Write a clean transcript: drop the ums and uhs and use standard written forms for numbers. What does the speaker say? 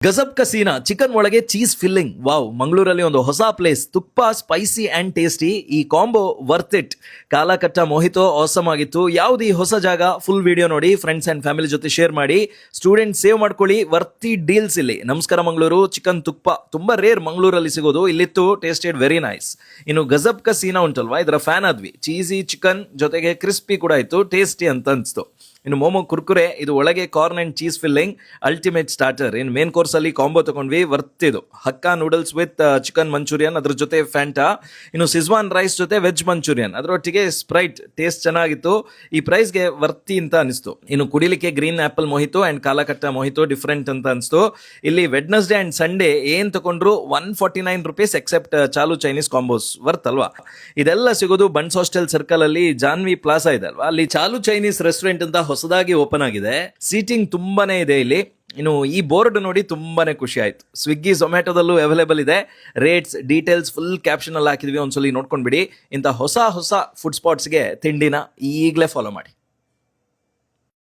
ಗಜಬ್ ಕಸೀನಾ chicken ಒಳಗೆ cheese filling. Wow, ಮಂಗಳೂರಲ್ಲಿ ಒಂದು ಹೊಸ ಪ್ಲೇಸ್. ತುಪ್ಪ, ಸ್ಪೈಸಿ ಅಂಡ್ ಟೇಸ್ಟಿ. ಈ ಕಾಂಬೋ ವರ್ತ್ ಇಟ್. ಕಾಲಕಟ್ಟ ಮೋಹಿತೋ ಆಸಮ್ ಆಗಿತ್ತು. ಯಾವ್ದು ಈ ಹೊಸ ಜಾಗ? ಫುಲ್ ವಿಡಿಯೋ ನೋಡಿ, ಫ್ರೆಂಡ್ಸ್ ಅಂಡ್ ಫ್ಯಾಮಿಲಿ ಜೊತೆ ಶೇರ್ ಮಾಡಿ. ಸ್ಟೂಡೆಂಟ್ ಸೇವ್ ಮಾಡ್ಕೊಳ್ಳಿ, ವರ್ತಿ ಡೀಲ್ಸ್ ಇಲ್ಲಿ. ನಮಸ್ಕಾರ ಮಂಗಳೂರು. ಚಿಕನ್ ತುಪ್ಪ ತುಂಬಾ ರೇರ್ ಮಂಗಳೂರಲ್ಲಿ ಸಿಗೋದು. ಇಲ್ಲಿತ್ತು, ಟೇಸ್ಟೆಡ್ ವೆರಿ ನೈಸ್. ಇನ್ನು ಗಜಬ್ ಕಸೀನಾ ಉಂಟಲ್ವಾ, ಇದರ ಫ್ಯಾನ್ ಆದ್ವಿ. ಚೀಸಿ ಚಿಕನ್ ಜೊತೆಗೆ ಕ್ರಿಸ್ಪಿ ಕೂಡ ಇತ್ತು, ಟೇಸ್ಟಿ ಅಂತ ಅನ್ಸ್ತು. ಇನ್ನು ಮೋಮೋ ಕುರ್ಕುರೆ, ಇದು ಒಳಗೆ corn and cheese filling, ultimate starter. ಇನ್ನು ಮೇನ್ ಕೋರ್ಸ್ ಅಲ್ಲಿ ಕಾಂಬೋ ತಗೊಂಡ್ವಿ, ವರ್ತ್ ಇದು. ಹಕ್ಕಾ ನೂಡಲ್ಸ್ ವಿತ್ ಚಿಕನ್ ಮಂಚೂರಿಯನ್, ಅದ್ರ ಜೊತೆ ಫ್ಯಾಂಟಾ. ಇನ್ನು ಸಿಜ್ವಾನ್ ರೈಸ್ ಜೊತೆ ವೆಜ್ ಮಂಚೂರಿಯನ್, ಅದರೊಟ್ಟಿಗೆ ಸ್ಪ್ರೈಟ್. ಟೇಸ್ಟ್ ಚೆನ್ನಾಗಿತ್ತು, ಈ ಪ್ರೈಸ್ಗೆ ವರ್ತಿ ಅಂತ ಅನಿಸ್ತು. ಇನ್ನು ಕುಡಿಲಿಕ್ಕೆ ಗ್ರೀನ್ ಆಪಲ್ ಮೊಹಿತೋ ಅಂಡ್ ಕಾಲಕಟ್ಟ ಮೊಹಿತೋ ಡಿಫ್ರೆಂಟ್ ಅಂತ ಅನಿಸ್ತು. ಇಲ್ಲಿ ವೆಡ್ನೆಸ್ಡೇ ಅಂಡ್ ಸಂಡೇ ಏನ್ ತಗೊಂಡ್ರು $149 ಎಕ್ಸೆಪ್ಟ್ ಚಾಲು ಚೈನೀಸ್ ಕಾಂಬೋಸ್. ವರ್ತ್ ಅಲ್ವಾ? ಇದೆಲ್ಲ ಸಿಗೋದು ಬನ್ಸ್ ಹಾಸ್ಟೆಲ್ ಸರ್ಕಲ್ ಅಲ್ಲಿ, ಜಾನ್ವಿ ಪ್ಲಾಜಾ ಇದೆ ಅಲ್ವಾ, ಅಲ್ಲಿ ಚಾಲು ಚೈನೀಸ್ ರೆಸ್ಟೋರೆಂಟ್ ಅಂತ ಹೊಸದಾಗಿ ಓಪನ್ ಆಗಿದೆ. ಸೀಟಿಂಗ್ ತುಂಬಾನೇ ಇದೆ ಇಲ್ಲಿ. ಇನ್ನು ಈ ಬೋರ್ಡ್ ನೋಡಿ ತುಂಬಾನೇ ಖುಷಿ ಆಯ್ತು. ಸ್ವಿಗ್ಗಿ, ಝೊಮ್ಯಾಟೋದಲ್ಲೂ ಅವೈಲೇಬಲ್ ಇದೆ. ರೇಟ್ಸ್, ಡೀಟೇಲ್ಸ್ ಫುಲ್ ಕ್ಯಾಪ್ಷನ್ ಅಲ್ಲಿ ಹಾಕಿದ್ವಿ, ಒಂದ್ಸಲಿ ನೋಡ್ಕೊಂಡ್ಬಿಡಿ. ಇಂಥ ಹೊಸ ಹೊಸ ಫುಡ್ ಸ್ಪಾಟ್ಸ್ಗೆ ತಿಂಡಿನ ಈಗಲೇ ಫಾಲೋ ಮಾಡಿ.